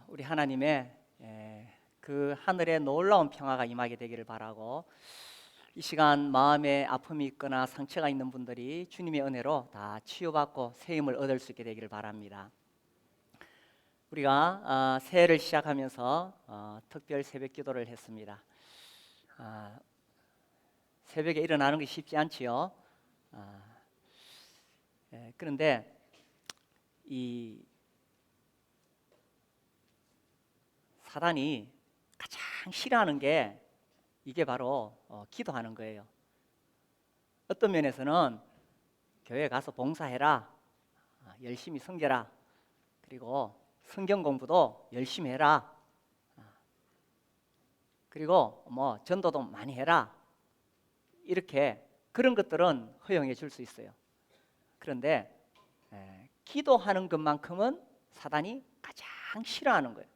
우리 하나님의 그 하늘의 놀라운 평화가 임하게 되기를 바라고, 이 시간 마음에 아픔이 있거나 상처가 있는 분들이 주님의 은혜로 다 치유받고 새 힘을 얻을 수 있게 되기를 바랍니다. 우리가 새해를 시작하면서 특별 새벽 기도를 했습니다. 새벽에 일어나는 것이 쉽지 않지요. 그런데 이 사단이 가장 싫어하는 게 이게 바로 기도하는 거예요. 어떤 면에서는 교회 가서 봉사해라, 열심히 섬겨라, 그리고 성경 공부도 열심히 해라, 그리고 뭐 전도도 많이 해라, 이렇게 그런 것들은 허용해 줄 수 있어요. 그런데 기도하는 것만큼은 사단이 가장 싫어하는 거예요.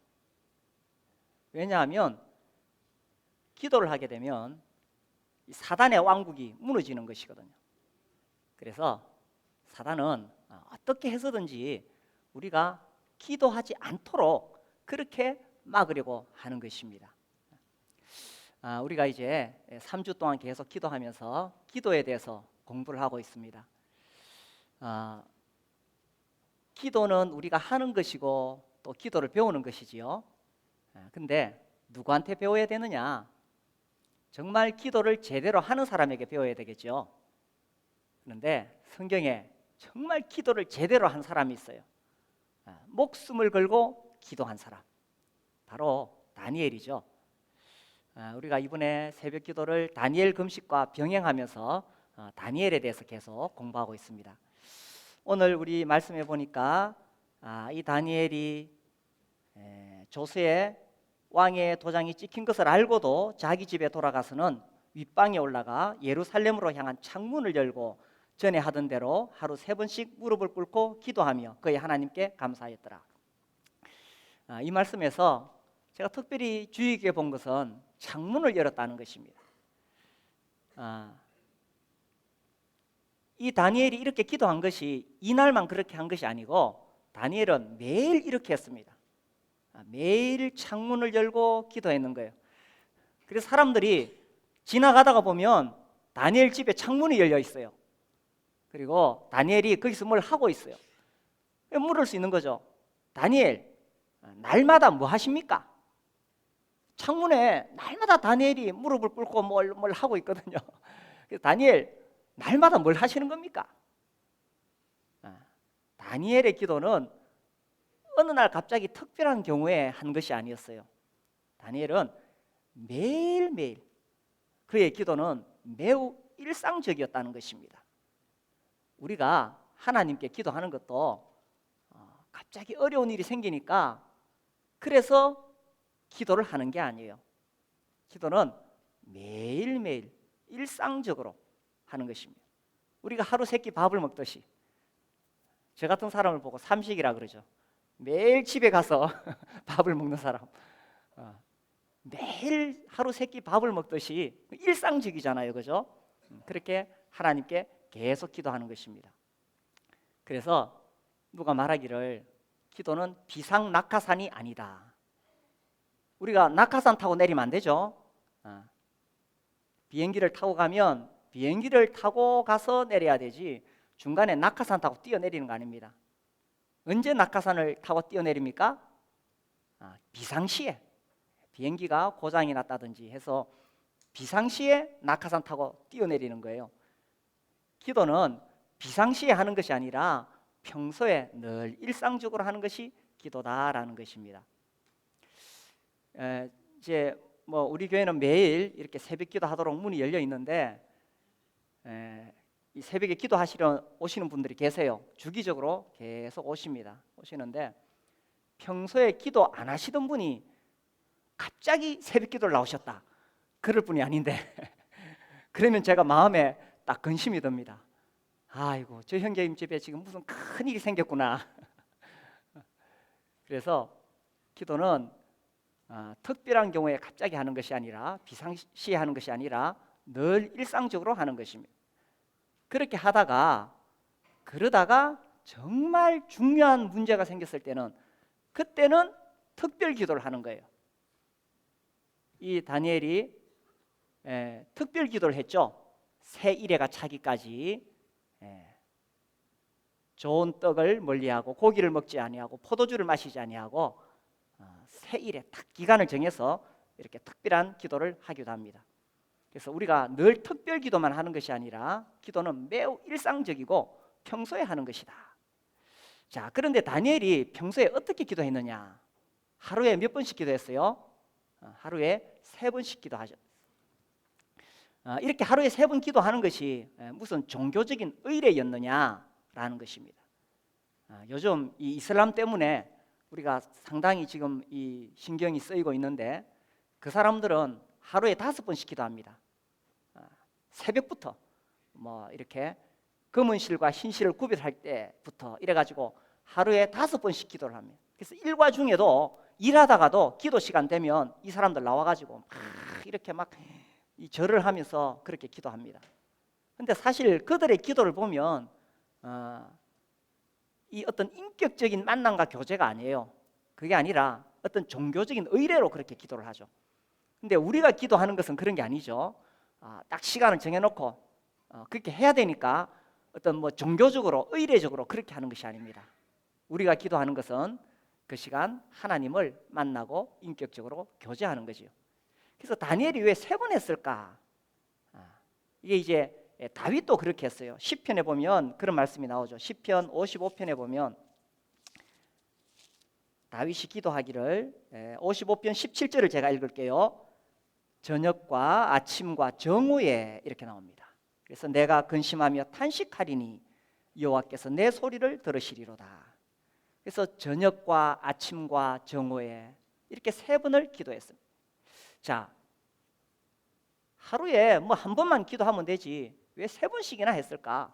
왜냐하면 기도를 하게 되면 사단의 왕국이 무너지는 것이거든요. 그래서 사단은 어떻게 해서든지 우리가 기도하지 않도록 그렇게 막으려고 하는 것입니다. 우리가 이제 3주 동안 계속 기도하면서 기도에 대해서 공부를 하고 있습니다. 기도는 우리가 하는 것이고 또 기도를 배우는 것이지요. 근데 누구한테 배워야 되느냐? 정말 기도를 제대로 하는 사람에게 배워야 되겠죠. 그런데 성경에 정말 기도를 제대로 한 사람이 있어요. 목숨을 걸고 기도한 사람, 바로 다니엘이죠. 우리가 이번에 새벽 기도를 다니엘 금식과 병행하면서 다니엘에 대해서 계속 공부하고 있습니다. 오늘 우리 말씀해 보니까 이 다니엘이 조스의 왕의 도장이 찍힌 것을 알고도 자기 집에 돌아가서는 윗방에 올라가 예루살렘으로 향한 창문을 열고 전에 하던 대로 하루 3번씩 무릎을 꿇고 기도하며 그의 하나님께 감사했더라. 이 말씀에서 제가 특별히 주의 깊게 본 것은 창문을 열었다는 것입니다. 이 다니엘이 이렇게 기도한 것이 이날만 그렇게 한 것이 아니고 다니엘은 매일 이렇게 했습니다. 매일 창문을 열고 기도했는 거예요. 그래서 사람들이 지나가다가 보면 다니엘 집에 창문이 열려 있어요. 그리고 다니엘이 거기서 뭘 하고 있어요. 물을 수 있는 거죠. 다니엘, 날마다 뭐 하십니까? 창문에 날마다 다니엘이 무릎을 꿇고 뭘 하고 있거든요. 그래서 다니엘, 날마다 뭘 하시는 겁니까? 다니엘의 기도는 어느 날 갑자기 특별한 경우에 한 것이 아니었어요. 다니엘은 매일매일 그의 기도는 매우 일상적이었다는 것입니다. 우리가 하나님께 기도하는 것도 갑자기 어려운 일이 생기니까 그래서 기도를 하는 게 아니에요. 기도는 매일매일 일상적으로 하는 것입니다. 우리가 하루 3끼 밥을 먹듯이, 저 같은 사람을 보고 삼식이라 그러죠. 매일 집에 가서 밥을 먹는 사람, 매일 하루 3끼 밥을 먹듯이 일상적이잖아요, 그죠? 그렇게 하나님께 계속 기도하는 것입니다. 그래서 누가 말하기를 기도는 비상낙하산이 아니다. 우리가 낙하산 타고 내리면 안 되죠. 비행기를 타고 가면 비행기를 타고 가서 내려야 되지 중간에 낙하산 타고 뛰어내리는 거 아닙니다. 언제 낙하산을 타고 뛰어내립니까? 비상시에, 비행기가 고장이 났다든지 해서 비상시에 낙하산 타고 뛰어내리는 거예요. 기도는 비상시에 하는 것이 아니라 평소에 늘 일상적으로 하는 것이 기도다라는 것입니다. 이제 뭐 우리 교회는 매일 이렇게 새벽 기도하도록 문이 열려 있는데 이 새벽에 기도하시러 오시는 분들이 계세요. 주기적으로 계속 오시는데 평소에 기도 안 하시던 분이 갑자기 새벽 기도를 나오셨다, 그럴 분이 아닌데 그러면 제가 마음에 딱 근심이 듭니다. 아이고, 저 형제님 집에 지금 무슨 큰 일이 생겼구나. 그래서 기도는 특별한 경우에 갑자기 하는 것이 아니라 비상시에 하는 것이 아니라 늘 일상적으로 하는 것입니다. 그렇게 그러다가 정말 중요한 문제가 생겼을 때는, 그때는 특별 기도를 하는 거예요. 이 다니엘이 특별 기도를 했죠. 새 이래가 차기까지 좋은 떡을 멀리하고 고기를 먹지 아니하고 포도주를 마시지 아니하고 새 이래 딱 기간을 정해서 이렇게 특별한 기도를 하기도 합니다. 그래서 우리가 늘 특별 기도만 하는 것이 아니라 기도는 매우 일상적이고 평소에 하는 것이다. 자, 그런데 다니엘이 평소에 어떻게 기도했느냐? 하루에 몇 번씩 기도했어요? 하루에 3번씩 기도하죠. 이렇게 하루에 3번 기도하는 것이 무슨 종교적인 의례였느냐라는 것입니다. 요즘 이 이슬람 때문에 우리가 상당히 지금 이 신경이 쓰이고 있는데 그 사람들은 하루에 5번씩 기도합니다. 새벽부터 뭐 이렇게 검은실과 흰실을 구별할 때부터 이래가지고 하루에 5번씩 기도를 합니다. 그래서 일과 중에도 일하다가도 기도 시간 되면 이 사람들 나와가지고 막 이렇게 막 이 절을 하면서 그렇게 기도합니다. 근데 사실 그들의 기도를 보면 이 어떤 인격적인 만남과 교제가 아니에요. 그게 아니라 어떤 종교적인 의례로 그렇게 기도를 하죠. 근데 우리가 기도하는 것은 그런 게 아니죠. 딱 시간을 정해놓고 그렇게 해야 되니까 어떤 뭐 종교적으로 의례적으로 그렇게 하는 것이 아닙니다. 우리가 기도하는 것은 그 시간 하나님을 만나고 인격적으로 교제하는 거지요. 그래서 다니엘이 왜 3번 했을까? 이게 이제 다윗도 그렇게 했어요. 시편에 보면 그런 말씀이 나오죠. 시편 55편에 보면 다윗이 기도하기를 55편 17절을 제가 읽을게요. 저녁과 아침과 정오에 이렇게 나옵니다. 그래서 내가 근심하며 탄식하리니 여호와께서 내 소리를 들으시리로다. 그래서 저녁과 아침과 정오에 이렇게 3번을 기도했습니다. 자, 하루에 뭐 한 번만 기도하면 되지 왜 3번씩이나 했을까?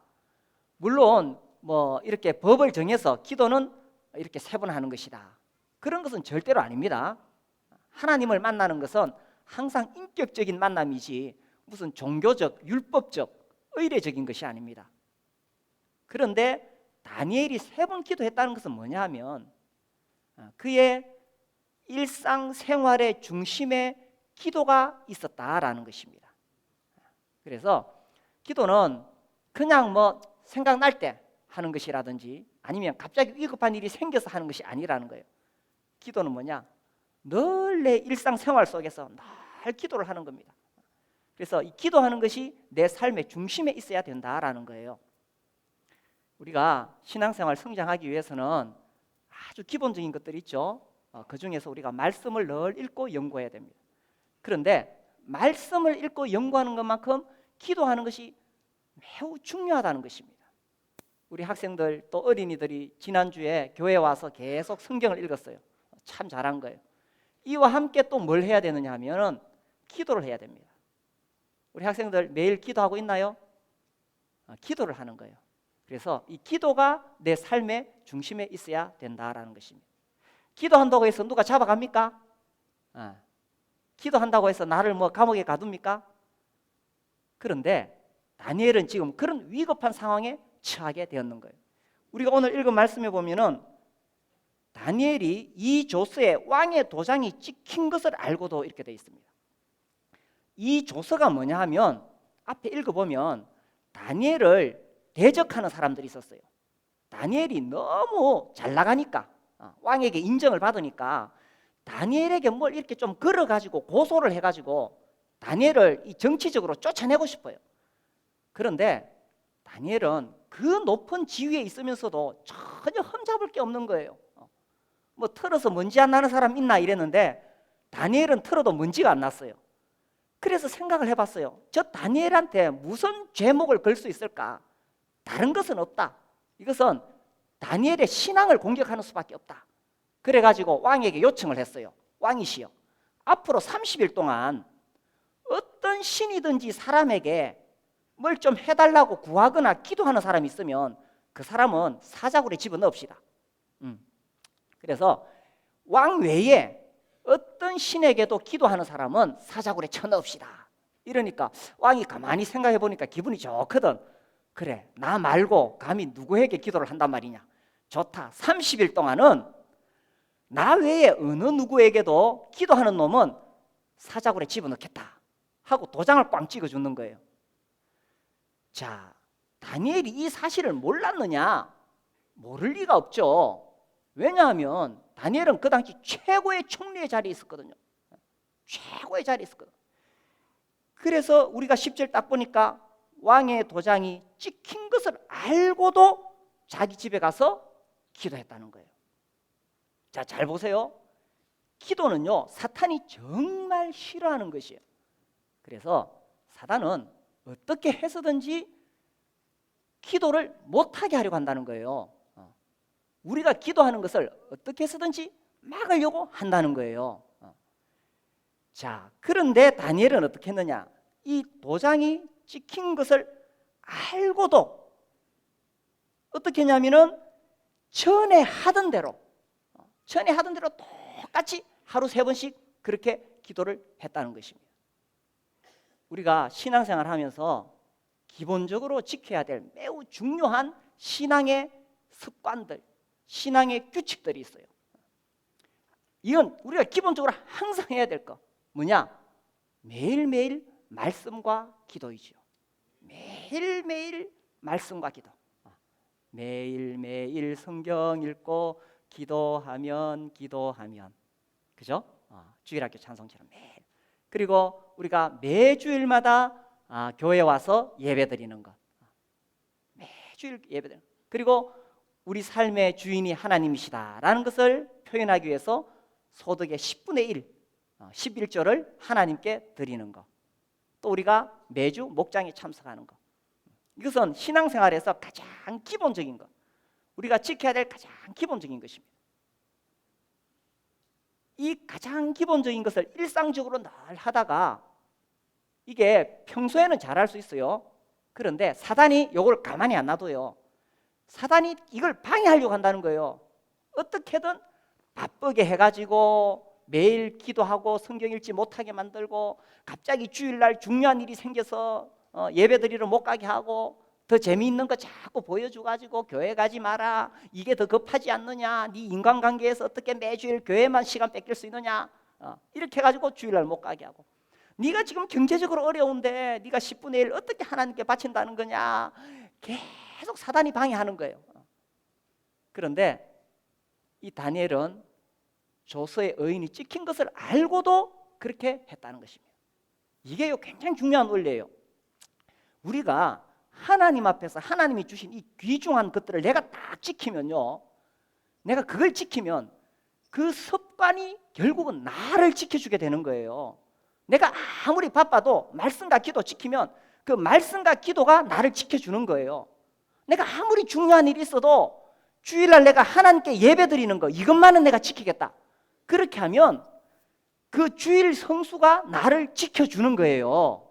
물론 뭐 이렇게 법을 정해서 기도는 이렇게 3번 하는 것이다, 그런 것은 절대로 아닙니다. 하나님을 만나는 것은 항상 인격적인 만남이지 무슨 종교적, 율법적, 의례적인 것이 아닙니다. 그런데 다니엘이 3번 기도했다는 것은 뭐냐 하면 그의 일상생활의 중심에 기도가 있었다라는 것입니다. 그래서 기도는 그냥 뭐 생각날 때 하는 것이라든지 아니면 갑자기 위급한 일이 생겨서 하는 것이 아니라는 거예요. 기도는 뭐냐? 늘 내 일상생활 속에서 늘 기도를 하는 겁니다. 그래서 이 기도하는 것이 내 삶의 중심에 있어야 된다라는 거예요. 우리가 신앙생활 성장하기 위해서는 아주 기본적인 것들이 있죠. 그 중에서 우리가 말씀을 늘 읽고 연구해야 됩니다. 그런데 말씀을 읽고 연구하는 것만큼 기도하는 것이 매우 중요하다는 것입니다. 우리 학생들 또 어린이들이 지난주에 교회 와서 계속 성경을 읽었어요. 참 잘한 거예요. 이와 함께 또 뭘 해야 되느냐 하면 기도를 해야 됩니다. 우리 학생들 매일 기도하고 있나요? 기도를 하는 거예요. 그래서 이 기도가 내 삶의 중심에 있어야 된다라는 것입니다. 기도한다고 해서 누가 잡아갑니까? 기도한다고 해서 나를 뭐 감옥에 가둡니까? 그런데 다니엘은 지금 그런 위급한 상황에 처하게 되었는 거예요. 우리가 오늘 읽은 말씀에 보면은 다니엘이 이 조서에 왕의 도장이 찍힌 것을 알고도 이렇게 되어 있습니다. 이 조서가 뭐냐 하면 앞에 읽어보면 다니엘을 대적하는 사람들이 있었어요. 다니엘이 너무 잘 나가니까 왕에게 인정을 받으니까 다니엘에게 뭘 이렇게 좀 걸어가지고 고소를 해가지고 다니엘을 이 정치적으로 쫓아내고 싶어요. 그런데 다니엘은 그 높은 지위에 있으면서도 전혀 흠잡을 게 없는 거예요. 뭐 털어서 먼지 안 나는 사람 있나 이랬는데 다니엘은 털어도 먼지가 안 났어요. 그래서 생각을 해봤어요. 저 다니엘한테 무슨 죄목을 걸 수 있을까? 다른 것은 없다. 이것은 다니엘의 신앙을 공격하는 수밖에 없다. 그래가지고 왕에게 요청을 했어요. 왕이시여, 앞으로 30일 동안 어떤 신이든지 사람에게 뭘 좀 해달라고 구하거나 기도하는 사람이 있으면 그 사람은 사자굴에 집어넣읍시다. 그래서 왕 외에 어떤 신에게도 기도하는 사람은 사자굴에 쳐넣읍시다. 이러니까 왕이 가만히 생각해 보니까 기분이 좋거든. 그래, 나 말고 감히 누구에게 기도를 한단 말이냐. 좋다. 30일 동안은 나 외에 어느 누구에게도 기도하는 놈은 사자굴에 집어넣겠다 하고 도장을 꽝 찍어주는 거예요. 자, 다니엘이 이 사실을 몰랐느냐? 모를 리가 없죠. 왜냐하면 다니엘은 그 당시 최고의 총리의 자리에 있었거든요. 최고의 자리에 있었거든요. 그래서 우리가 10절 딱 보니까 왕의 도장이 찍힌 것을 알고도 자기 집에 가서 기도했다는 거예요. 자, 잘 보세요. 기도는요, 사탄이 정말 싫어하는 것이에요. 그래서 사단은 어떻게 해서든지 기도를 못하게 하려고 한다는 거예요. 우리가 기도하는 것을 어떻게 해서든지 막으려고 한다는 거예요. 자, 그런데 다니엘은 어떻게 했느냐? 이 도장이 찍힌 것을 알고도 어떻게 했냐면은 전에 하던 대로 똑같이 하루 3번씩 그렇게 기도를 했다는 것입니다. 우리가 신앙생활 하면서 기본적으로 지켜야 될 매우 중요한 신앙의 습관들, 신앙의 규칙들이 있어요. 이건 우리가 기본적으로 항상 해야 될 거 뭐냐? 매일매일 말씀과 기도이지요. 매일매일 말씀과 기도. 매일매일 성경 읽고 기도하면 그죠? 주일학교 찬송처럼 매일. 그리고 우리가 매주일마다 교회 와서 예배드리는 것. 매주일 예배드리는 것. 그리고 우리 삶의 주인이 하나님이시다라는 것을 표현하기 위해서 소득의 10분의 1, 11조를 하나님께 드리는 것. 또 우리가 매주 목장에 참석하는 것. 이것은 신앙생활에서 가장 기본적인 것. 우리가 지켜야 될 가장 기본적인 것입니다. 이 가장 기본적인 것을 일상적으로 늘 하다가 이게 평소에는 잘할 수 있어요. 그런데 사단이 이걸 가만히 안 놔둬요. 사단이 이걸 방해하려고 한다는 거예요. 어떻게든 바쁘게 해가지고 매일 기도하고 성경 읽지 못하게 만들고 갑자기 주일날 중요한 일이 생겨서 예배드리러 못 가게 하고 더 재미있는 거 자꾸 보여줘가지고 교회 가지 마라. 이게 더 급하지 않느냐. 네 인간관계에서 어떻게 매주일 교회만 시간 뺏길 수 있느냐. 이렇게 해가지고 주일날 못 가게 하고 네가 지금 경제적으로 어려운데 네가 10분의 1 어떻게 하나님께 바친다는 거냐. 계속 사단이 방해하는 거예요. 그런데 이 다니엘은 조서의 의인이 찍힌 것을 알고도 그렇게 했다는 것입니다. 이게 굉장히 중요한 원리예요. 우리가 하나님 앞에서 하나님이 주신 이 귀중한 것들을 내가 딱 지키면요, 내가 그걸 지키면 그 습관이 결국은 나를 지켜주게 되는 거예요. 내가 아무리 바빠도 말씀과 기도 지키면 그 말씀과 기도가 나를 지켜주는 거예요. 내가 아무리 중요한 일이 있어도 주일날 내가 하나님께 예배드리는 거 이것만은 내가 지키겠다. 그렇게 하면 그 주일 성수가 나를 지켜주는 거예요.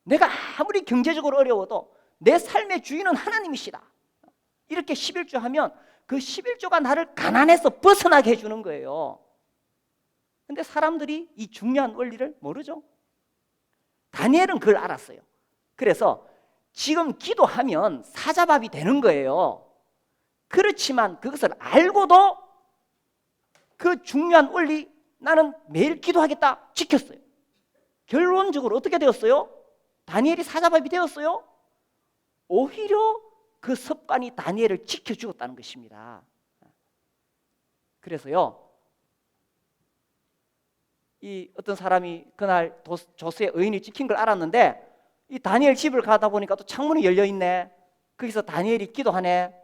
내가 아무리 경제적으로 어려워도 내 삶의 주인은 하나님이시다. 이렇게 11조 하면 그 11조가 나를 가난해서 벗어나게 해주는 거예요. 근데 사람들이 이 중요한 원리를 모르죠. 다니엘은 그걸 알았어요. 그래서 지금 기도하면 사자밥이 되는 거예요. 그렇지만 그것을 알고도 그 중요한 원리 나는 매일 기도하겠다 지켰어요. 결론적으로 어떻게 되었어요? 다니엘이 사자밥이 되었어요? 오히려 그 습관이 다니엘을 지켜주었다는 것입니다. 그래서요, 이 어떤 사람이 그날 조서의 의인이 찍힌 걸 알았는데 이 다니엘 집을 가다 보니까 또 창문이 열려 있네. 거기서 다니엘이 기도하네.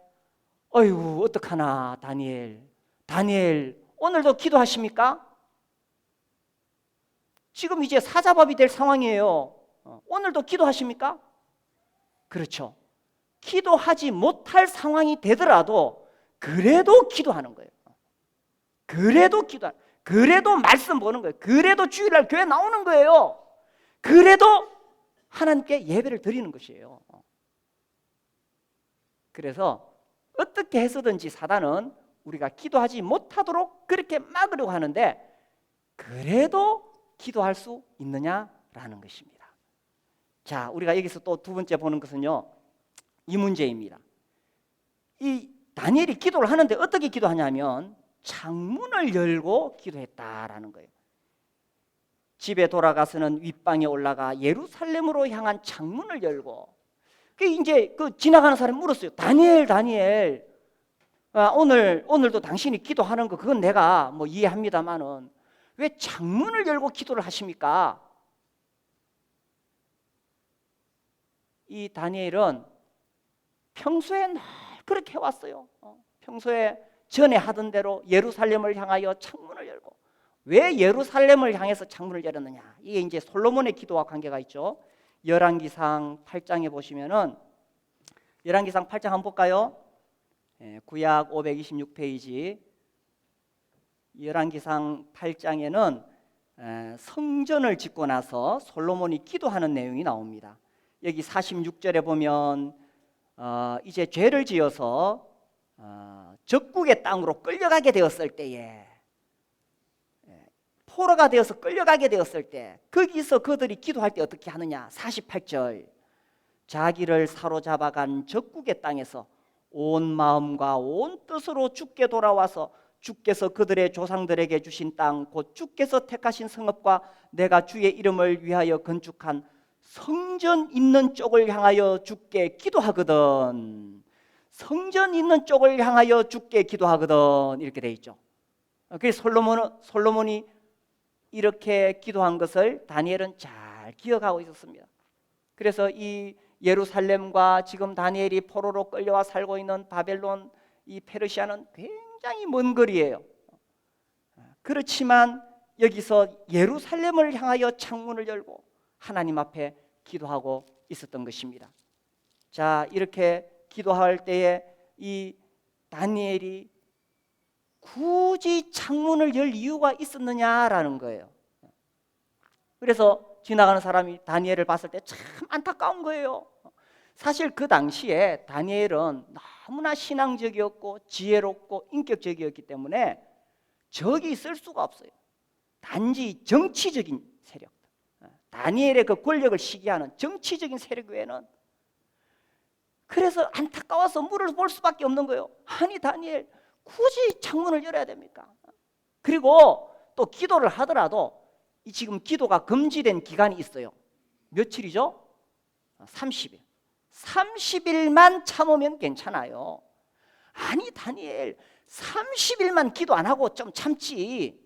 어이구 어떡하나 다니엘 오늘도 기도하십니까? 지금 이제 사자밥이 될 상황이에요. 오늘도 기도하십니까? 그렇죠. 기도하지 못할 상황이 되더라도 그래도 기도하는 거예요. 그래도 말씀 보는 거예요. 그래도 주일날 교회 나오는 거예요. 그래도 하나님께 예배를 드리는 것이에요. 그래서 어떻게 해서든지 사단은 우리가 기도하지 못하도록 그렇게 막으려고 하는데 그래도 기도할 수 있느냐라는 것입니다. 자, 우리가 여기서 또 두 번째 보는 것은요, 이 문제입니다. 이 다니엘이 기도를 하는데 어떻게 기도하냐면 창문을 열고 기도했다라는 거예요. 집에 돌아가서는 윗방에 올라가 예루살렘으로 향한 창문을 열고, 이제 그 지나가는 사람이 물었어요. 다니엘, 오늘도 당신이 기도하는 거 그건 내가 뭐 이해합니다만은 왜 창문을 열고 기도를 하십니까? 이 다니엘은 평소에 늘 그렇게 해왔어요. 평소에 전에 하던 대로 예루살렘을 향하여 창문을 열고. 왜 예루살렘을 향해서 창문을 열었느냐? 이게 이제 솔로몬의 기도와 관계가 있죠. 열왕기상 8장에 보시면은, 열왕기상 8장 한번 볼까요? 구약 526페이지. 열왕기상 8장에는 성전을 짓고 나서 솔로몬이 기도하는 내용이 나옵니다. 여기 46절에 보면 이제 죄를 지어서 적국의 땅으로 끌려가게 되었을 때에, 포로가 되어서 끌려가게 되었을 때 거기서 그들이 기도할 때 어떻게 하느냐? 48절, 자기를 사로잡아간 적국의 땅에서 온 마음과 온 뜻으로 주께 돌아와서 주께서 그들의 조상들에게 주신 땅 곧 주께서 택하신 성읍과 내가 주의 이름을 위하여 건축한 성전 있는 쪽을 향하여 주께 기도하거든. 성전 있는 쪽을 향하여 주께 기도하거든, 이렇게 돼 있죠. 그래서 솔로몬이 이렇게 기도한 것을 다니엘은 잘 기억하고 있었습니다. 그래서 이 예루살렘과 지금 다니엘이 포로로 끌려와 살고 있는 바벨론, 이 페르시아는 굉장히 먼 거리예요. 그렇지만 여기서 예루살렘을 향하여 창문을 열고 하나님 앞에 기도하고 있었던 것입니다. 자, 이렇게 기도할 때에 이 다니엘이 굳이 창문을 열 이유가 있었느냐라는 거예요. 그래서 지나가는 사람이 다니엘을 봤을 때 참 안타까운 거예요. 사실 그 당시에 다니엘은 너무나 신앙적이었고 지혜롭고 인격적이었기 때문에 적이 있을 수가 없어요. 단지 정치적인 세력, 다니엘의 그 권력을 시기하는 정치적인 세력 외에는. 그래서 안타까워서 물을 볼 수밖에 없는 거예요. 아니 다니엘, 굳이 창문을 열어야 됩니까? 그리고 또 기도를 하더라도 이 지금 기도가 금지된 기간이 있어요. 며칠이죠? 30일. 30일만 참으면 괜찮아요. 아니 다니엘, 30일만 기도 안 하고 좀 참지.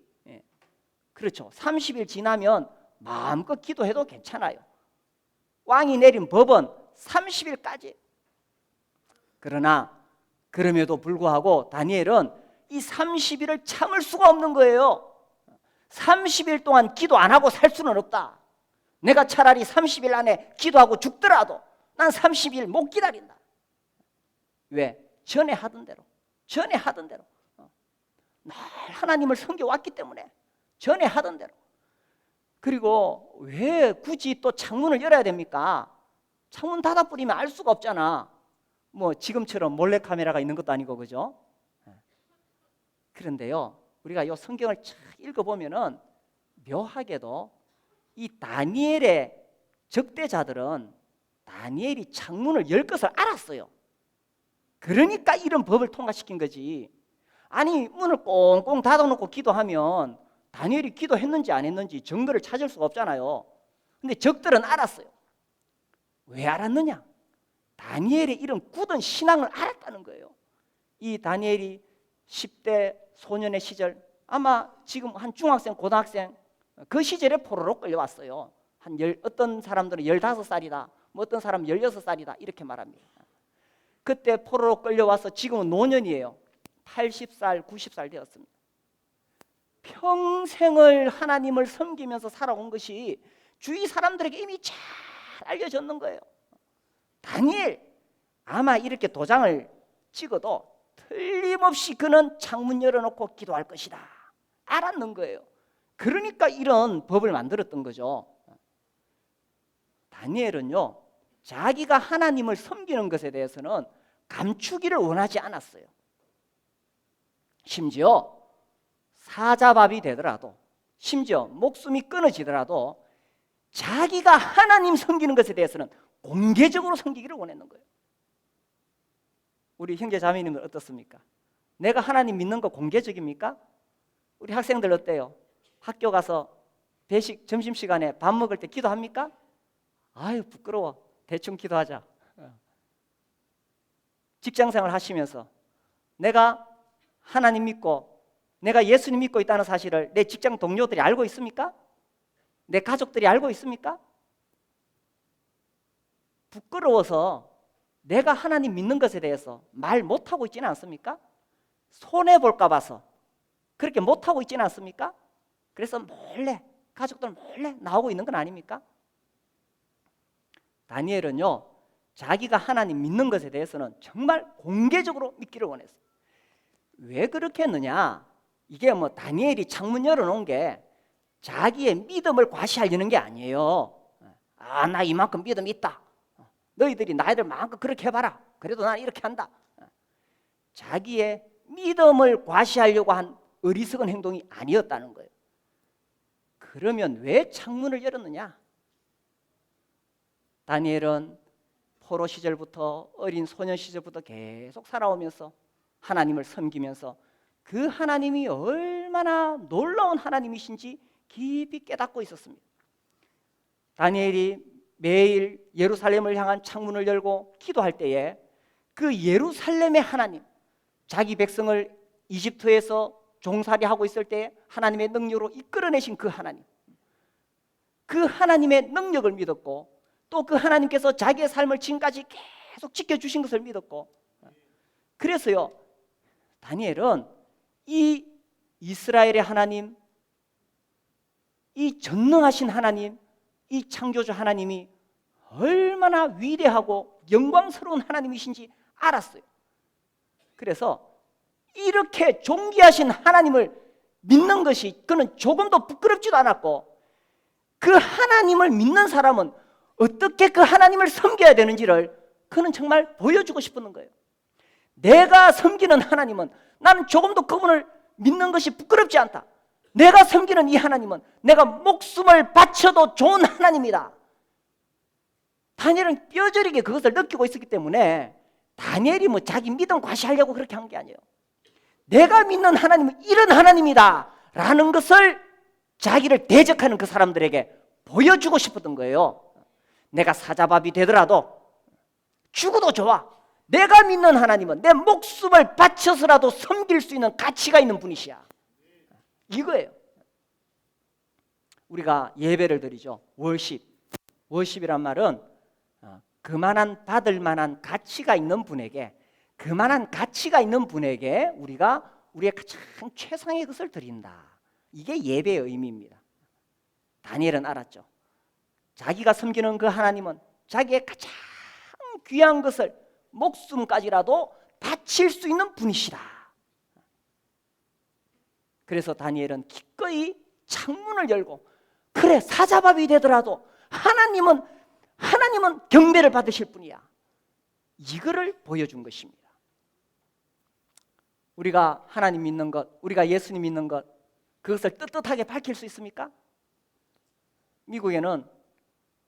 그렇죠. 30일 지나면 마음껏 기도해도 괜찮아요. 왕이 내린 법은 30일까지. 그러나 그럼에도 불구하고 다니엘은 이 30일을 참을 수가 없는 거예요. 30일 동안 기도 안 하고 살 수는 없다. 내가 차라리 30일 안에 기도하고 죽더라도 난 30일 못 기다린다. 왜? 전에 하던 대로 늘 하나님을 섬겨왔기 때문에 전에 하던 대로. 그리고 왜 굳이 또 창문을 열어야 됩니까? 창문 닫아버리면 알 수가 없잖아. 뭐 지금처럼 몰래카메라가 있는 것도 아니고, 그죠? 그런데요, 우리가 이 성경을 쫙 읽어보면은 묘하게도 이 다니엘의 적대자들은 다니엘이 창문을 열 것을 알았어요. 그러니까 이런 법을 통과시킨 거지. 아니 문을 꽁꽁 닫아놓고 기도하면 다니엘이 기도했는지 안 했는지 증거를 찾을 수가 없잖아요. 근데 적들은 알았어요. 왜 알았느냐? 다니엘의 이런 굳은 신앙을 알았다는 거예요. 이 다니엘이 10대 소년의 시절, 아마 지금 한 중학생, 고등학생 그 시절에 포로로 끌려왔어요. 어떤 사람들은 15살이다, 뭐 어떤 사람은 16살이다 이렇게 말합니다. 그때 포로로 끌려와서 지금은 노년이에요. 80살, 90살 되었습니다. 평생을 하나님을 섬기면서 살아온 것이 주위 사람들에게 이미 잘 알려졌는 거예요. 다니엘, 아마 이렇게 도장을 찍어도 틀림없이 그는 창문 열어놓고 기도할 것이다 알았는 거예요. 그러니까 이런 법을 만들었던 거죠. 다니엘은요, 자기가 하나님을 섬기는 것에 대해서는 감추기를 원하지 않았어요. 심지어 사자밥이 되더라도, 심지어 목숨이 끊어지더라도 자기가 하나님 섬기는 것에 대해서는 공개적으로 섬기기를 원했는 거예요. 우리 형제 자매님은 어떻습니까? 내가 하나님 믿는 거 공개적입니까? 우리 학생들 어때요? 학교 가서 배식 점심시간에 밥 먹을 때 기도합니까? 아유 부끄러워, 대충 기도하자. 직장생활 하시면서 내가 하나님 믿고 내가 예수님 믿고 있다는 사실을 내 직장 동료들이 알고 있습니까? 내 가족들이 알고 있습니까? 부끄러워서 내가 하나님 믿는 것에 대해서 말 못하고 있지는 않습니까? 손해볼까 봐서 그렇게 못하고 있지는 않습니까? 그래서 몰래 가족들 몰래 나오고 있는 건 아닙니까? 다니엘은요, 자기가 하나님 믿는 것에 대해서는 정말 공개적으로 믿기를 원했어요. 왜 그렇게 했느냐? 이게 뭐 다니엘이 창문 열어놓은 게 자기의 믿음을 과시하려는 게 아니에요. 아, 나 이만큼 믿음 있다. 너희들이 나이들 마음껏 그렇게 해봐라. 그래도 난 이렇게 한다. 자기의 믿음을 과시하려고 한 어리석은 행동이 아니었다는 거예요. 그러면 왜 창문을 열었느냐? 다니엘은 포로 시절부터 어린 소년 시절부터 계속 살아오면서 하나님을 섬기면서 그 하나님이 얼마나 놀라운 하나님이신지 깊이 깨닫고 있었습니다. 다니엘이 매일 예루살렘을 향한 창문을 열고 기도할 때에 그 예루살렘의 하나님, 자기 백성을 이집트에서 종살이하고 있을 때 하나님의 능력으로 이끌어내신 그 하나님, 그 하나님의 능력을 믿었고 또 그 하나님께서 자기의 삶을 지금까지 계속 지켜주신 것을 믿었고, 그래서요 다니엘은 이 이스라엘의 하나님, 이 전능하신 하나님, 이 창조주 하나님이 얼마나 위대하고 영광스러운 하나님이신지 알았어요. 그래서 이렇게 존귀하신 하나님을 믿는 것이 그는 조금도 부끄럽지도 않았고, 그 하나님을 믿는 사람은 어떻게 그 하나님을 섬겨야 되는지를 그는 정말 보여주고 싶은 거예요. 내가 섬기는 하나님은 나는 조금도 그분을 믿는 것이 부끄럽지 않다. 내가 섬기는 이 하나님은 내가 목숨을 바쳐도 좋은 하나님이다. 다니엘은 뼈저리게 그것을 느끼고 있었기 때문에 다니엘이 뭐 자기 믿음 과시하려고 그렇게 한 게 아니에요. 내가 믿는 하나님은 이런 하나님이다 라는 것을 자기를 대적하는 그 사람들에게 보여주고 싶었던 거예요. 내가 사자밥이 되더라도 죽어도 좋아. 내가 믿는 하나님은 내 목숨을 바쳐서라도 섬길 수 있는 가치가 있는 분이시야. 이거예요. 우리가 예배를 드리죠. 월십. 월십이란 말은 그만한 받을 만한 가치가 있는 분에게, 그만한 가치가 있는 분에게 우리가 우리의 가장 최상의 것을 드린다. 이게 예배의 의미입니다. 다니엘은 알았죠. 자기가 섬기는 그 하나님은 자기의 가장 귀한 것을 목숨까지라도 바칠 수 있는 분이시다. 그래서 다니엘은 기꺼이 창문을 열고, 그래 사자밥이 되더라도 하나님은 경배를 받으실 분이야, 이거를 보여준 것입니다. 우리가 하나님 믿는 것, 우리가 예수님 믿는 것, 그것을 떳떳하게 밝힐 수 있습니까? 미국에는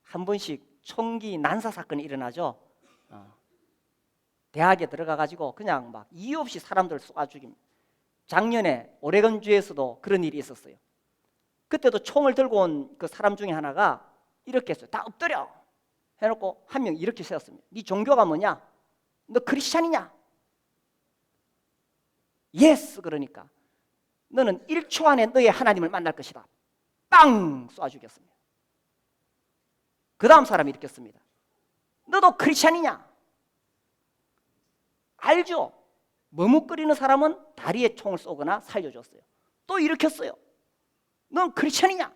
한 번씩 총기 난사 사건이 일어나죠. 대학에 들어가가지고 그냥 막 이유 없이 사람들을 쏘아 죽입니다. 작년에 오레곤주에서도 그런 일이 있었어요. 그때도 총을 들고 온 그 사람 중에 하나가 이렇게 했어요. 다 엎드려 해놓고 한 명 이렇게 세웠습니다. 네 종교가 뭐냐? 너 크리스찬이냐? 예스. 그러니까 너는 1초 안에 너의 하나님을 만날 것이다. 빵 쏘아 죽였습니다. 그 다음 사람이 이렇게 했습니다. 너도 크리스찬이냐? 알죠? 머뭇거리는 사람은 다리에 총을 쏘거나 살려줬어요. 또 일으켰어요. 넌 크리스찬이냐?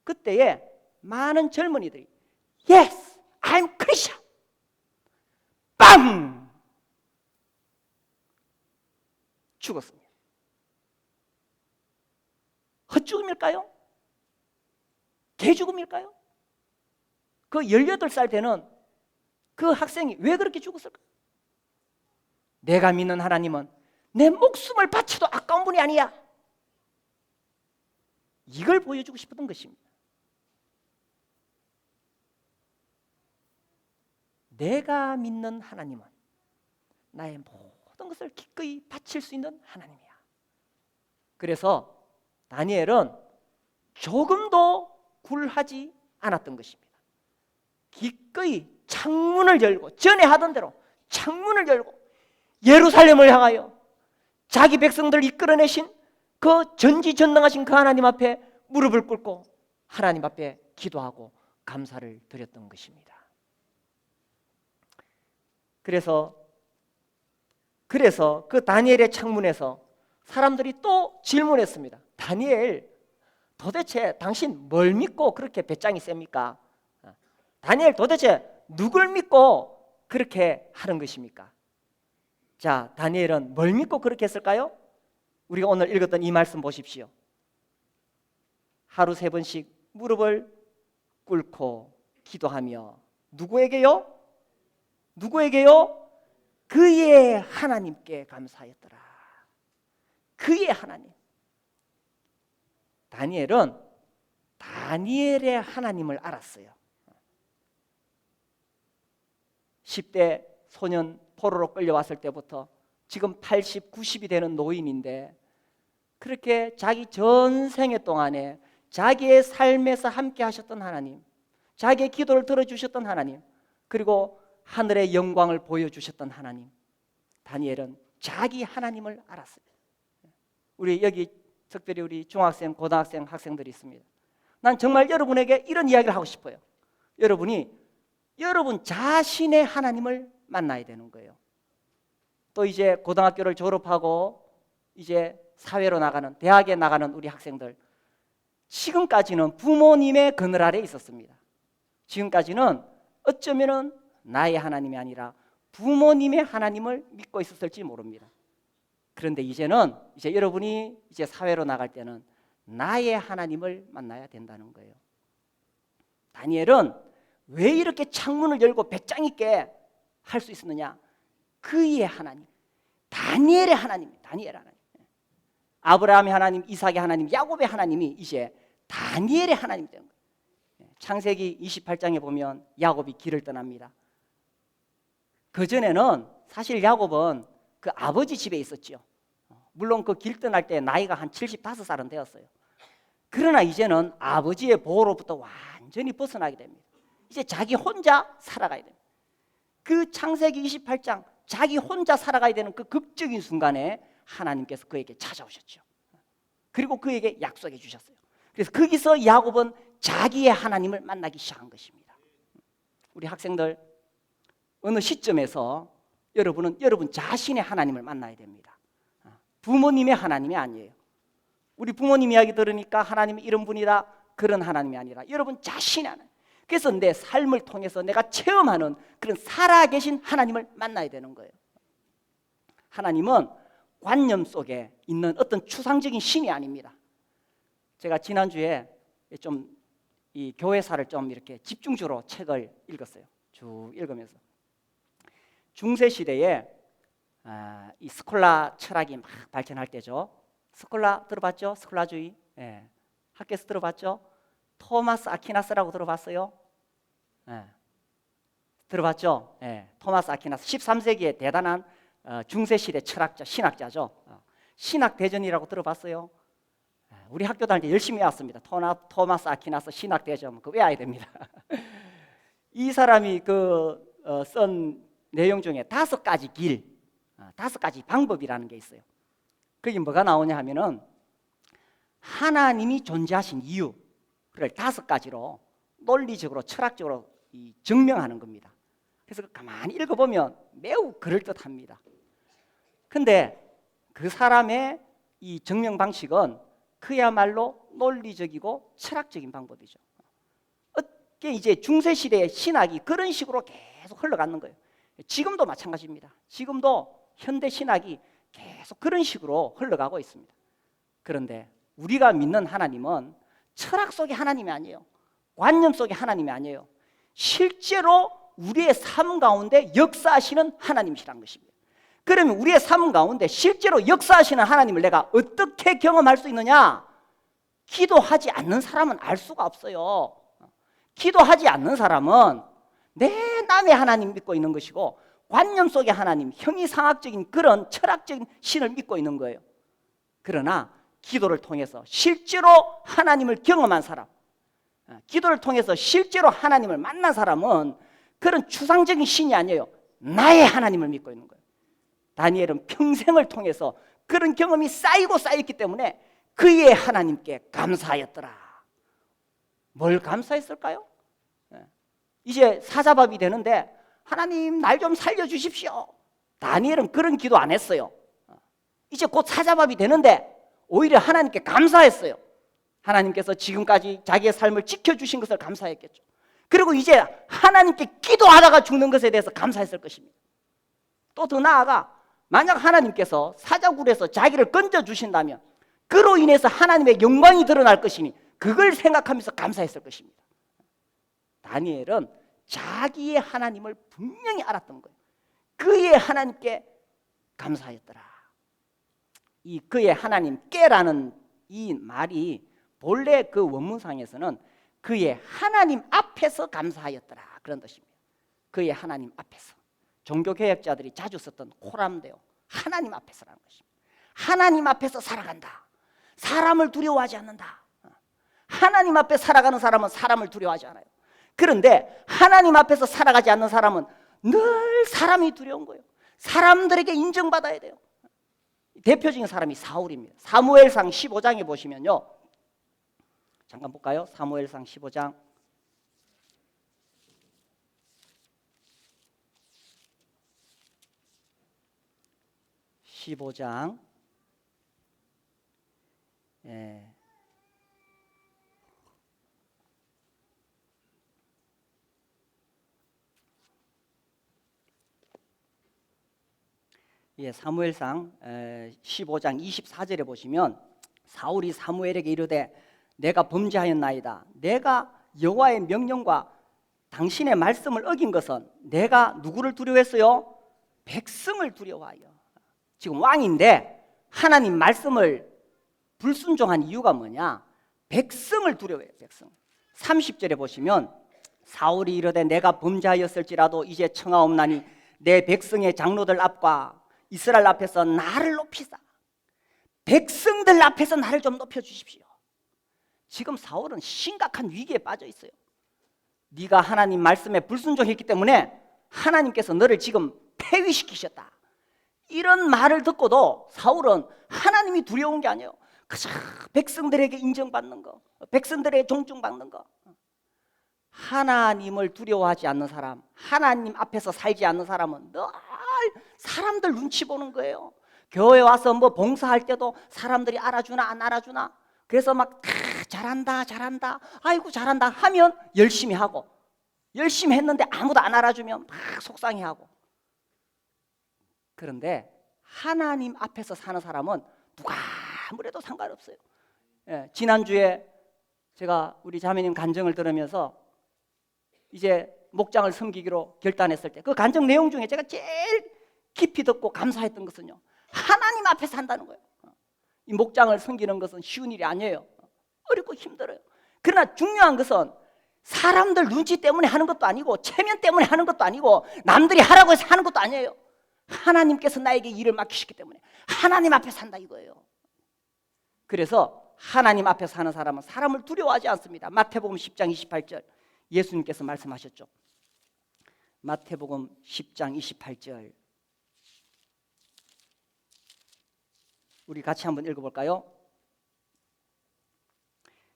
그때에 많은 젊은이들이 Yes, I'm Christian. 빵! 죽었습니다. 헛죽음일까요? 개죽음일까요? 그 18살 되는 그 학생이 왜 그렇게 죽었을까? 내가 믿는 하나님은 내 목숨을 바쳐도 아까운 분이 아니야. 이걸 보여주고 싶었던 것입니다. 내가 믿는 하나님은 나의 모든 모든 것을 기꺼이 바칠 수 있는 하나님이야. 그래서 다니엘은 조금도 굴하지 않았던 것입니다. 기꺼이 창문을 열고, 전에 하던 대로 창문을 열고 예루살렘을 향하여 자기 백성들을 이끌어내신 그 전지전능하신 그 하나님 앞에 무릎을 꿇고 하나님 앞에 기도하고 감사를 드렸던 것입니다. 그래서 그 다니엘의 창문에서 사람들이 또 질문했습니다. 다니엘, 도대체 당신 뭘 믿고 그렇게 배짱이 셉니까? 다니엘, 도대체 누굴 믿고 그렇게 하는 것입니까? 자, 다니엘은 뭘 믿고 그렇게 했을까요? 우리가 오늘 읽었던 이 말씀 보십시오. 하루 3번씩 무릎을 꿇고 기도하며 누구에게요? 그의 하나님께 감사했더라. 그의 하나님. 다니엘은 다니엘의 하나님을 알았어요. 10대 소년 포로로 끌려왔을 때부터 지금 80, 90이 되는 노인인데 그렇게 자기 전생애 동안에 자기의 삶에서 함께 하셨던 하나님, 자기의 기도를 들어주셨던 하나님, 그리고 하늘의 영광을 보여주셨던 하나님, 다니엘은 자기 하나님을 알았어요. 우리 여기 특별히 우리 중학생, 고등학생 학생들이 있습니다. 난 정말 여러분에게 이런 이야기를 하고 싶어요. 여러분 자신의 하나님을 만나야 되는 거예요. 또 이제 고등학교를 졸업하고 이제 사회로 나가는, 대학에 나가는 우리 학생들, 지금까지는 부모님의 그늘 아래 있었습니다. 지금까지는 어쩌면은 나의 하나님이 아니라 부모님의 하나님을 믿고 있었을지 모릅니다. 그런데 이제 여러분이 이제 사회로 나갈 때는 나의 하나님을 만나야 된다는 거예요. 다니엘은 왜 이렇게 창문을 열고 배짱 있게 할 수 있었느냐? 그의 하나님, 다니엘의 하나님, 다니엘 하나님. 아브라함의 하나님, 이삭의 하나님, 야곱의 하나님이 이제 다니엘의 하나님이 된 거예요. 창세기 28장에 보면 야곱이 길을 떠납니다. 그전에는 사실 야곱은 그 아버지 집에 있었죠. 물론 그 길 떠날 때 나이가 한 75살은 되었어요. 그러나 이제는 아버지의 보호로부터 완전히 벗어나게 됩니다. 이제 자기 혼자 살아가야 됩니다. 그 창세기 28장, 자기 혼자 살아가야 되는 그 극적인 순간에 하나님께서 그에게 찾아오셨죠. 그리고 그에게 약속해 주셨어요. 그래서 거기서 야곱은 자기의 하나님을 만나기 시작한 것입니다. 우리 학생들, 어느 시점에서 여러분 자신의 하나님을 만나야 됩니다. 부모님의 하나님이 아니에요. 우리 부모님 이야기 들으니까 하나님이 이런 분이다, 그런 하나님이 아니라 여러분 자신의 하나님. 그래서 내 삶을 통해서 내가 체험하는 그런 살아계신 하나님을 만나야 되는 거예요. 하나님은 관념 속에 있는 어떤 추상적인 신이 아닙니다. 제가 지난주에 좀 이 교회사를 좀 이렇게 집중적으로 책을 읽었어요. 쭉 읽으면서 중세 시대에 이 스콜라 철학이 막 발전할 때죠. 스콜라 들어봤죠? 스콜라주의. 예. 학교에서 들어봤죠? 토마스 아퀴나스라고 들어봤어요? 예. 들어봤죠? 예. 토마스 아퀴나스 13세기의 대단한 중세 시대 철학자, 신학자죠. 신학대전이라고 들어봤어요? 우리 학교 다닐 때 열심히 외웠습니다. 토마스 아퀴나스 신학대전, 그거 외워야 됩니다. 이 사람이 쓴 내용 중에 5가지 길, 5가지 방법이라는 게 있어요. 그게 뭐가 나오냐 하면은 하나님이 존재하신 이유를 5가지로 논리적으로 철학적으로 증명하는 겁니다. 그래서 가만히 읽어보면 매우 그럴듯합니다. 근데 그 사람의 이 증명 방식은 그야말로 논리적이고 철학적인 방법이죠. 어떻게 이제 중세시대의 신학이 그런 식으로 계속 흘러가는 거예요. 지금도 마찬가지입니다. 지금도 현대 신학이 계속 그런 식으로 흘러가고 있습니다. 그런데 우리가 믿는 하나님은 철학 속의 하나님이 아니에요. 관념 속의 하나님이 아니에요. 실제로 우리의 삶 가운데 역사하시는 하나님이시라는 것입니다. 그러면 우리의 삶 가운데 실제로 역사하시는 하나님을 내가 어떻게 경험할 수 있느냐? 기도하지 않는 사람은 알 수가 없어요. 기도하지 않는 사람은 내 남의 하나님 믿고 있는 것이고, 관념 속의 하나님, 형이상학적인 그런 철학적인 신을 믿고 있는 거예요. 그러나 기도를 통해서 실제로 하나님을 경험한 사람, 기도를 통해서 실제로 하나님을 만난 사람은 그런 추상적인 신이 아니에요. 나의 하나님을 믿고 있는 거예요. 다니엘은 평생을 통해서 그런 경험이 쌓이고 쌓였기 때문에 그의 하나님께 감사하였더라. 뭘 감사했을까요? 이제 사자밥이 되는데 하나님 날 좀 살려주십시오. 다니엘은 그런 기도 안 했어요. 이제 곧 사자밥이 되는데 오히려 하나님께 감사했어요. 하나님께서 지금까지 자기의 삶을 지켜주신 것을 감사했겠죠. 그리고 이제 하나님께 기도하다가 죽는 것에 대해서 감사했을 것입니다. 또 더 나아가 만약 하나님께서 사자굴에서 자기를 건져주신다면 그로 인해서 하나님의 영광이 드러날 것이니 그걸 생각하면서 감사했을 것입니다. 다니엘은 자기의 하나님을 분명히 알았던 거예요. 그의 하나님께 감사하였더라. 이 그의 하나님께라는 이 말이 본래 그 원문상에서는 그의 하나님 앞에서 감사하였더라 그런 뜻입니다. 그의 하나님 앞에서. 종교개혁자들이 자주 썼던 코람데오, 하나님 앞에서라는 것입니다. 하나님 앞에서 살아간다. 사람을 두려워하지 않는다. 하나님 앞에 살아가는 사람은 사람을 두려워하지 않아요. 그런데 하나님 앞에서 살아가지 않는 사람은 늘 사람이 두려운 거예요. 사람들에게 인정받아야 돼요. 대표적인 사람이 사울입니다. 사무엘상 15장에 보시면요, 잠깐 볼까요? 사무엘상 15장 15장 사무엘상 15장 24절에 보시면 사울이 사무엘에게 이르되 내가 범죄하였나이다. 내가 여호와의 명령과 당신의 말씀을 어긴 것은 내가 누구를 두려워했어요? 백성을 두려워하여. 지금 왕인데 하나님 말씀을 불순종한 이유가 뭐냐? 백성을 두려워해요. 백성. 30절에 보시면 사울이 이르되 내가 범죄하였을지라도 이제 청하옵나니 내 백성의 장로들 앞과 이스라엘 앞에서 나를 높이사 백성들 앞에서 나를 좀 높여주십시오. 지금 사울은 심각한 위기에 빠져 있어요. 네가 하나님 말씀에 불순종했기 때문에 하나님께서 너를 지금 폐위시키셨다. 이런 말을 듣고도 사울은 하나님이 두려운 게 아니에요. 그저 백성들에게 인정받는 거, 백성들에게 존중받는 거. 하나님을 두려워하지 않는 사람, 하나님 앞에서 살지 않는 사람은 늘 사람들 눈치 보는 거예요. 교회 와서 뭐 봉사할 때도 사람들이 알아주나 안 알아주나, 그래서 막 잘한다 잘한다 아이고 잘한다 하면 열심히 하고, 열심히 했는데 아무도 안 알아주면 막 속상해하고. 그런데 하나님 앞에서 사는 사람은 누가 아무래도 상관없어요. 지난주에 제가 우리 자매님 간증을 들으면서 이제 목장을 섬기기로 결단했을 때 그 간증 내용 중에 제가 제일 깊이 듣고 감사했던 것은요, 하나님 앞에 산다는 거예요. 이 목장을 섬기는 것은 쉬운 일이 아니에요. 어렵고 힘들어요. 그러나 중요한 것은 사람들 눈치 때문에 하는 것도 아니고 체면 때문에 하는 것도 아니고 남들이 하라고 해서 하는 것도 아니에요. 하나님께서 나에게 일을 맡기셨기 때문에 하나님 앞에 산다 이거예요. 그래서 하나님 앞에 사는 사람은 사람을 두려워하지 않습니다. 마태복음 10장 28절 예수님께서 말씀하셨죠. 마태복음 10장 28절 우리 같이 한번 읽어볼까요?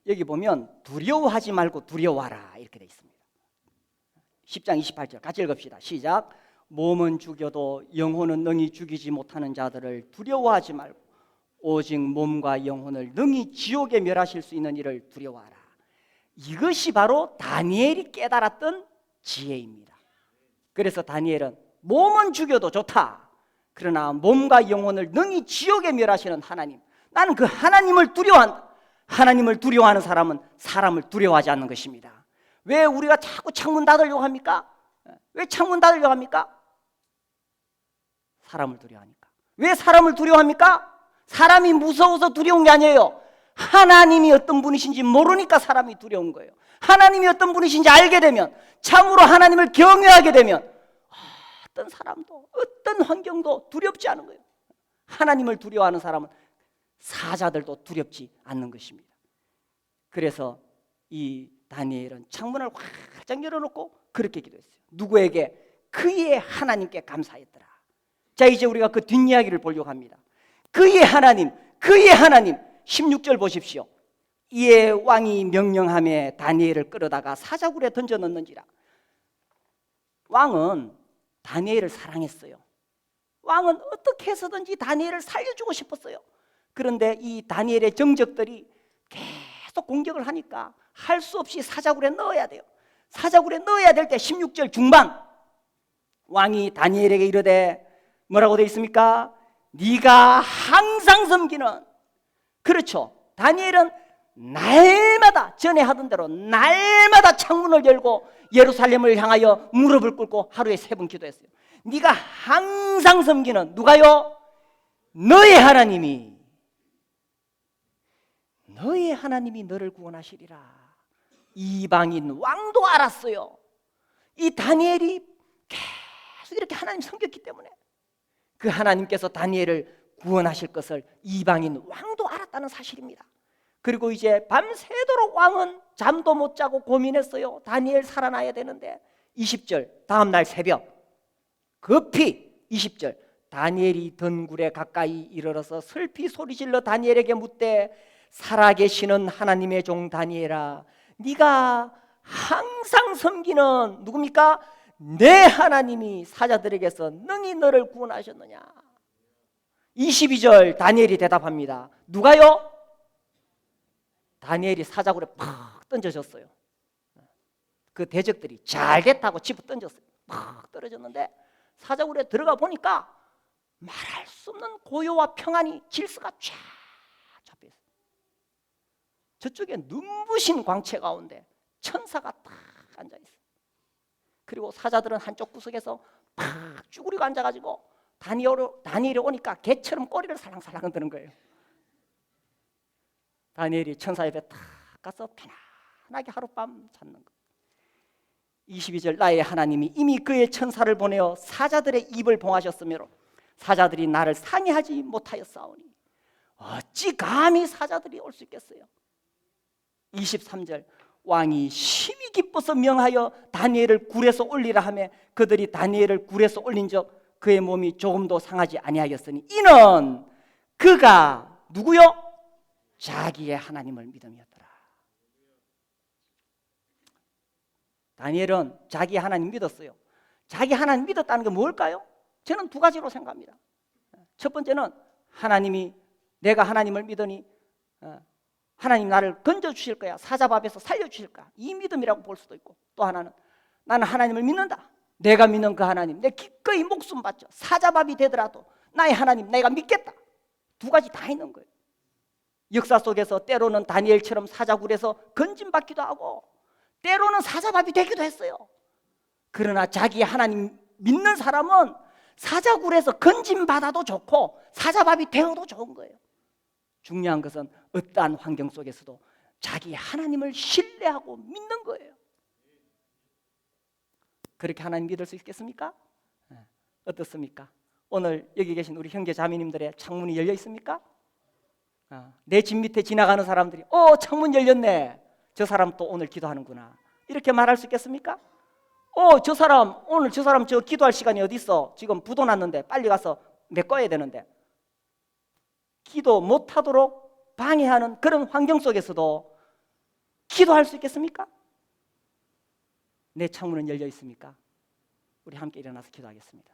여기 보면 두려워하지 말고 두려워하라 이렇게 되어 있습니다. 10장 28절 같이 읽읍시다. 시작. 몸은 죽여도 영혼은 능히 죽이지 못하는 자들을 두려워하지 말고 오직 몸과 영혼을 능히 지옥에 멸하실 수 있는 이를 두려워하라. 이것이 바로 다니엘이 깨달았던 지혜입니다. 그래서 다니엘은 몸은 죽여도 좋다. 그러나 몸과 영혼을 능히 지옥에 멸하시는 하나님, 나는 그 하나님을 두려워한다. 하나님을 두려워하는 사람은 사람을 두려워하지 않는 것입니다. 왜 우리가 자꾸 창문 닫으려고 합니까? 왜 창문 닫으려고 합니까? 사람을 두려워하니까. 왜 사람을 두려워합니까? 사람이 무서워서 두려운 게 아니에요. 하나님이 어떤 분이신지 모르니까 사람이 두려운 거예요. 하나님이 어떤 분이신지 알게 되면, 참으로 하나님을 경외하게 되면 어떤 사람도 어떤 환경도 두렵지 않은 거예요. 하나님을 두려워하는 사람은 사자들도 두렵지 않는 것입니다. 그래서 이 다니엘은 창문을 활짝 열어놓고 그렇게 기도했어요. 누구에게? 그의 하나님께 감사했더라. 자, 이제 우리가 그 뒷이야기를 보려고 합니다. 그의 하나님 16절 보십시오. 이에 왕이 명령하며 다니엘을 끌어다가 사자굴에 던져 넣는지라. 왕은 다니엘을 사랑했어요. 왕은 어떻게 해서든지 다니엘을 살려주고 싶었어요. 그런데 이 다니엘의 정적들이 계속 공격을 하니까 할 수 없이 사자굴에 넣어야 돼요. 사자굴에 넣어야 될 때 16절 중반 왕이 다니엘에게 이르되 뭐라고 되어 있습니까? 네가 항상 섬기는, 그렇죠, 다니엘은 날마다 전에 하던 대로 날마다 창문을 열고 예루살렘을 향하여 무릎을 꿇고 하루에 3번 기도했어요. 네가 항상 섬기는, 누가요? 너의 하나님이 너를 구원하시리라. 이방인 왕도 알았어요. 이 다니엘이 계속 이렇게 하나님 섬겼기 때문에 그 하나님께서 다니엘을 구원하실 것을 이방인 왕도 알았다는 사실입니다. 그리고 이제 밤새도록 왕은 잠도 못 자고 고민했어요. 다니엘 살아나야 되는데 20절 다음날 새벽 급히 20절 다니엘이 덩굴에 가까이 이르러서 슬피 소리질러 다니엘에게 묻되 살아계시는 하나님의 종 다니엘아, 네가 항상 섬기는 누굽니까? 내 하나님이 사자들에게서 능히 너를 구원하셨느냐. 22절 다니엘이 대답합니다. 누가요? 다니엘이 사자굴에 팍 던져졌어요. 그 대적들이 잘 됐다고 집어 던졌어요. 팍 떨어졌는데 사자굴에 들어가 보니까 말할 수 없는 고요와 평안이, 질서가 쫙 잡혀 있어요. 저쪽에 눈부신 광채 가운데 천사가 딱 앉아 있어요. 그리고 사자들은 한쪽 구석에서 팍 쭈그리고 앉아가지고 다니엘이 오니까 개처럼 꼬리를 살랑살랑 흔드는 거예요. 다니엘이 천사 옆에 탁 가서 편안하게 하룻밤 잤는 거예요. 22절 나의 하나님이 이미 그의 천사를 보내어 사자들의 입을 봉하셨으므로 사자들이 나를 상해하지 못하였사오니 어찌 감히 사자들이 올 수 있겠어요. 23절 왕이 심히 기뻐서 명하여 다니엘을 굴에서 올리라 하며 그들이 다니엘을 굴에서 올린 적 그의 몸이 조금도 상하지 아니하였으니 이는 그가 누구요? 자기의 하나님을 믿음이었더라. 다니엘은 자기 하나님 믿었어요. 자기 하나님 믿었다는 게 뭘까요? 저는 2가지로 생각합니다. 첫 번째는 내가 하나님을 믿으니 하나님 나를 건져주실 거야, 사자밥에서 살려주실 거야, 이 믿음이라고 볼 수도 있고, 또 하나는 나는 하나님을 믿는다, 내가 믿는 그 하나님 내 기꺼이 목숨 바쳐 사자밥이 되더라도 나의 하나님 내가 믿겠다. 2가지 다 있는 거예요. 역사 속에서 때로는 다니엘처럼 사자굴에서 건진받기도 하고 때로는 사자밥이 되기도 했어요. 그러나 자기 하나님 믿는 사람은 사자굴에서 건진받아도 좋고 사자밥이 되어도 좋은 거예요. 중요한 것은 어떠한 환경 속에서도 자기 하나님을 신뢰하고 믿는 거예요. 그렇게 하나님 믿을 수 있겠습니까? 어떻습니까? 오늘 여기 계신 우리 형제 자매님들의 창문이 열려 있습니까? 내 집 밑에 지나가는 사람들이 창문 열렸네, 저 사람 또 오늘 기도하는구나, 이렇게 말할 수 있겠습니까? 저 사람 오늘 저 기도할 시간이 어디 있어, 지금 부도 났는데 빨리 가서 메꿔야 되는데, 기도 못하도록 방해하는 그런 환경 속에서도 기도할 수 있겠습니까? 내 창문은 열려 있습니까? 우리 함께 일어나서 기도하겠습니다.